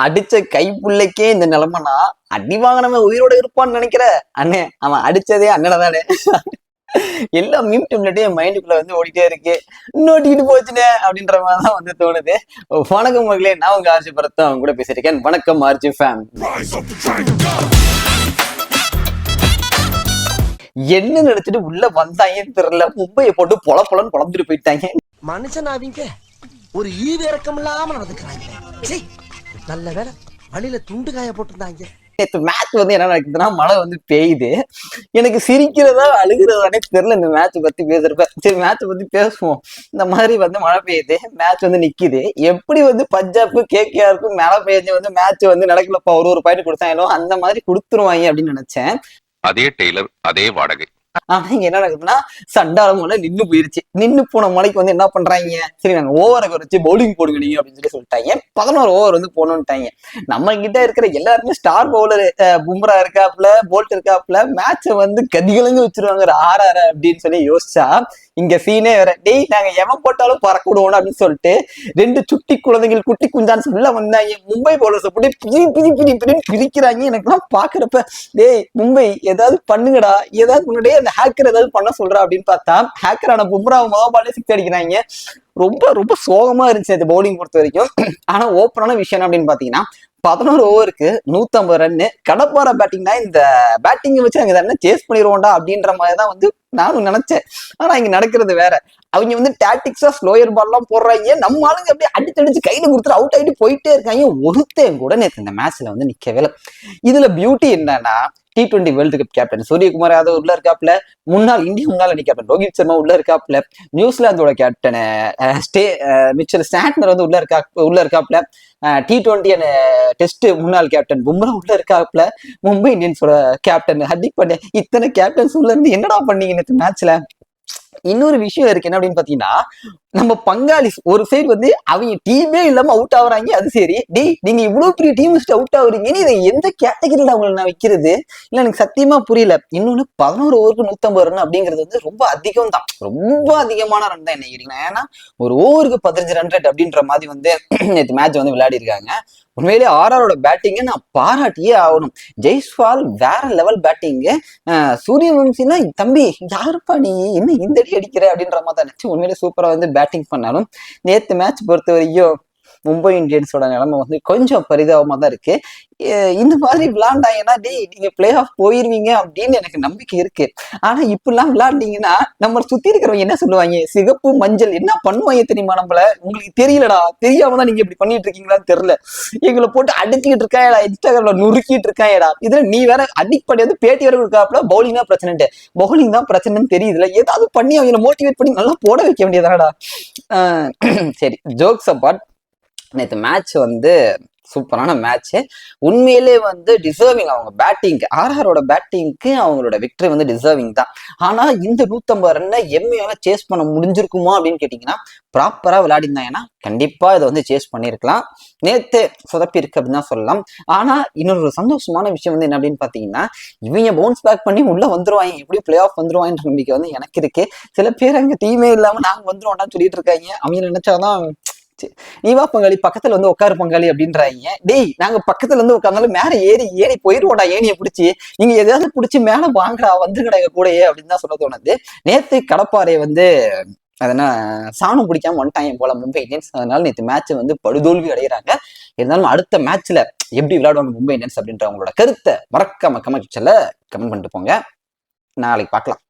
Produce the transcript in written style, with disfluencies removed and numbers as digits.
அடிச்ச கைப்புள்ளைக்கே இந்த நிலைமைனா அடி வாங்கினவன் உயிரோட இருப்பான்னு நினைக்கிற அண்ணே அவன் அடிச்சதே அண்ணனை தானே. எல்லா மீம் டெம்ப்ளேட்டும் என் மைண்டுக்குள்ள வந்து ஓடிட்டே இருக்கு. இன்னொட்டிக்கிட்டு போச்சுனே அப்படின்ற மாதிரிதான் வந்து தோணுது. வணக்கம் மகளே, நான் உங்க ஆர்ஜி பரத் அவங்க கூட பேசிருக்கேன். வணக்கம் ஆர்ஜி ஃபேம். என்ன நினைச்சிட்டு உள்ள வந்தாங்கன்னு தெரியல, மும்பையை போட்டு பொல பொலன்னு பொழந்துட்டு போயிட்டாங்க. மனுஷன் அவங்க ஒரு ஈவு இறக்கம் இல்லாம நடந்துக்கிறாங்க. நல்ல வேலை வழியில துண்டு காய போட்டிருந்தாங்க. நேற்று மேட்ச் வந்து என்ன நடக்குதுன்னா, மழை வந்து பெய்யுது. எனக்கு சிரிக்கிறதா அழுகிறதானே தெரியல இந்த மேட்ச் பத்தி பேசுறப்ப. சரி மேட்ச் பத்தி பேசுவோம். இந்த மாதிரி வந்து மழை பெய்யுது, மேட்ச் வந்து நிக்குது. எப்படி வந்து பஞ்சாப்க்கு கேகேஆருக்கும் மழை பெய்ஞ்சு வந்து மேட்ச் வந்து நடக்கலப்பா, ஒரு பாயிண்ட் கொடுத்தாங்களோ அந்த மாதிரி கொடுத்துருவாங்க அப்படின்னு நினைச்சேன். அதே டெய்லர் அதே வாடகை. ஆனா இங்க என்ன நடக்குதுன்னா, சண்டாலம் நின்னு போயிருச்சு. நின்னு போன மலைக்கு வந்து என்ன பண்றாங்க, சரி நாங்க ஓவரை குறைச்சு பவுலிங் போடுங்க நீங்க அப்படின்னு சொல்லிட்டாங்க. 11 ஓவர் வந்து போடணும்ட்டாங்க. நம்ம கிட்ட இருக்கிற எல்லாருமே ஸ்டார் பவுலர், பும்ரா இருக்காப்ல, போல்ட் இருக்காப்ல, மேட்சை வந்து கதிகலங்க வச்சிருவாங்க RR அப்படின்னு சொல்லி யோசிச்சா, இங்க சீனே வேற. டேய் நாங்க எவன் போட்டாலும் பறக்க விடுவோம் அப்படின்னு சொல்லிட்டு 2 சுட்டி குழந்தைகள் குட்டி குஞ்சான்னு சொல்ல வந்தாங்க. மும்பை பவுலர்ஸை போட்டு பிரின்னு பிரிக்கிறாங்க. எனக்குலாம் பாக்குறப்ப டேய் மும்பை ஏதாவது பண்ணுங்கடா, ஏதாவது முன்னாடியே அந்த ஹேக்கர் ஏதாவது பண்ண சொல்றா அப்படின்னு பார்த்தா, ஹேக்கரான பும்ராவை முதல் பாலே 6 அடிக்கிறாங்க. ரொம்ப ரொம்ப சோகமா இருந்துச்சு இந்த பவுலிங் பொறுத்த வரைக்கும். ஆனா ஓப்பனான விஷயம் அப்படின்னு பாத்தீங்கன்னா, 11 ஓவருக்கு 150 ரன்னு. கடப்பார பேட்டிங்னா இந்த பேட்டிங்கை வச்சு நாங்க என்ன சேஸ் பண்ணிடுவோம்டா அப்படின்ற மாதிரிதான் வந்து நானும் நினைச்சேன். ஆனா இங்க நடக்கிறது வேற. அவங்க வந்து டாக்டிக்ஸா ஸ்லோயர் பால் எல்லாம் போடுறாங்க. நம்ம ஆளுங்க அப்படியே அடிச்சு கையில கொடுத்துட்டு அவுட் ஆகிட்டு போயிட்டே இருக்காங்க. ஒருத்தன் கூட நேற்று இந்த மேட்ச்ல வந்து நிக்கவே இல்லை. இதுல பியூட்டி என்னன்னா, T20 world cup captain Suryakumar Yadav உள்ள இருக்காப்ல, இந்திய முன்னாள் அணி கேப்டன் ரோஹித் சர்மா உள்ள இருக்காப்ல, நியூசிலாந்தோட கேப்டன் மிச்சல் ஸ்டாண்ட்னர் வந்து உள்ள இருக்காப்ல, T20 டெஸ்ட் முன்னாள் கேப்டன் பும்ரா உள்ள இருக்காப்ல, மும்பை இந்தியன்ஸோட கேப்டன் ஹர்திக் பாண்டியா, இத்தனை கேப்டன்ஸ் உள்ள இருந்து என்னடா பண்ணீங்க நேற்று மேட்ச்ல. இன்னொரு விஷயம் இருக்கு என்ன அப்படின்னு பாத்தீங்கன்னா, நம்ம பங்காளி ஒரு சைடு வந்து அவங்க டீமே இல்லாம அவுட் ஆகுறாங்க. அது சரி, டேய் நீங்க இவ்வளவு பெரிய டீம் அவுட் ஆகுறீங்க, இதை எந்த கேட்டகரியில அவங்களை நான் வைக்கிறது இல்ல, எனக்கு சத்தியமா புரியல. இன்னொன்னு 11 ஓவருக்கு 150 ரன் அப்படிங்கிறது வந்து ரொம்ப அதிகம் தான், ரொம்ப அதிகமான ரன் தான் என்ன. ஏன்னா ஒரு ஓவருக்கு 15 ரன் ரேட் அப்படின்ற மாதிரி வந்து நேற்று மேட்ச் வந்து விளையாடி இருக்காங்க. உண்மையிலேயே RRோட பேட்டிங்கை நான் பாராட்டியே ஆகணும். ஜெய்ஸ்வால் வேற லெவல் பேட்டிங்கு. சூரியவம்சினா தம்பி யாருப்பா நீ, என்ன இந்த அடி அடிக்கிற அப்படின்ற மாதிரி தான் நினைச்சு உண்மையிலே சூப்பரா வந்து பேட்டிங் பண்ணாலும், நேற்று மேட்ச் பொறுத்த வரைக்கும் மும்பை இந்தியன்ஸோட நிலைமை வந்து கொஞ்சம் பரிதாபமா தான் இருக்கு. இந்த மாதிரி விளையாண்டாங்கன்னா டேய் நீங்க பிளே ஆஃப் போயிருவீங்க அப்படின்னு எனக்கு நம்பிக்கை இருக்கு. ஆனா இப்படிலாம் விளையாண்டீங்கன்னா நம்ம சுத்தி இருக்கிறவங்க என்ன சொல்லுவாங்க, சிகப்பு மஞ்சள் என்ன பண்ணுவாங்க தெரியுமா நம்மள. உங்களுக்கு தெரியலடா, தெரியாமதான் நீங்க இப்படி பண்ணிட்டு இருக்கீங்களான்னு தெரியல. எங்களை போட்டு அடிச்சுக்கிட்டு இருக்காயடா, இன்ஸ்டாகிராம்ல நுறுக்கிட்டு இருக்காயடா. இதுல நீ வேற அடிப்படை வந்து பேட்டி வர கொடுக்காப்புல பவுலிங் தான் பிரச்சனை, பவுலிங் தான் பிரச்சனைன்னு தெரியுதுல. ஏதாவது பண்ணி அவங்களை மோட்டிவேட் பண்ணி நல்லா போட வைக்க வேண்டியதாடா. சரி ஜோக்ஸ் அபார்ட், நேற்று மேட்ச் வந்து சூப்பரான மேட்ச். உண்மையிலே வந்து டிசர்விங் அவங்க பேட்டிங்க்கு, RRோட பேட்டிங்க்கு அவங்களோட விக்டரி வந்து டிசர்விங் தான். ஆனா இந்த 150 ரன்னை எம்மையால சேஸ் பண்ண முடிஞ்சிருக்குமா அப்படின்னு கேட்டீங்கன்னா, ப்ராப்பரா விளையாடிருந்தாங்கன்னா கண்டிப்பா இதை வந்து சேஸ் பண்ணிருக்கலாம். நேத்து சொதப்பி இருக்கு அப்படின்னு தான் சொல்லலாம். ஆனா இன்னொரு சந்தோஷமான விஷயம் வந்து என்ன அப்படின்னு பாத்தீங்கன்னா, இவங்க பவுன்ஸ் பேக் பண்ணி உள்ள வந்துருவாங்க, எப்படி பிளே ஆஃப் வந்துருவாங்கன்ற நம்பிக்கை வந்து எனக்கு இருக்கு. சில பேர் அங்க டீமே இல்லாம நாங்க வந்துருவோம்டான்னு சொல்லிட்டு இருக்காங்க. அவங்க நினைச்சாதான் நீ வா பங்காளி பக்கத்துல வந்து உட்காரு பங்காளி அப்படின்றாங்க. டேய் நாங்க பக்கத்துல இருந்து உட்கார்ந்தாலும் மேல ஏறி போயிருவோம்டா, ஏனியை பிடிச்சி நீங்க எதாவது பிடிச்சி மேல வாங்கடா வந்துங்கடா கூடயே அப்படின்னு தான் சொல்ல தோணுது. நேத்து கடப்பாறை வந்து அதனா சாணம் பிடிக்காம வந்துட்டாங்க போல மும்பை இந்தியன்ஸ். அதனால நேற்று மேட்ச் வந்து படுதோல்வி அடைகிறாங்க. இருந்தாலும் அடுத்த மேட்ச்ல எப்படி விளையாடுவாங்க மும்பை இந்தியன்ஸ் அப்படின்ற அவங்களோட கருத்தை மறக்காம கமெண்ட் செக்ஷன்ல கமெண்ட் பண்ணிட்டு போங்க. நாளைக்கு பார்க்கலாம்.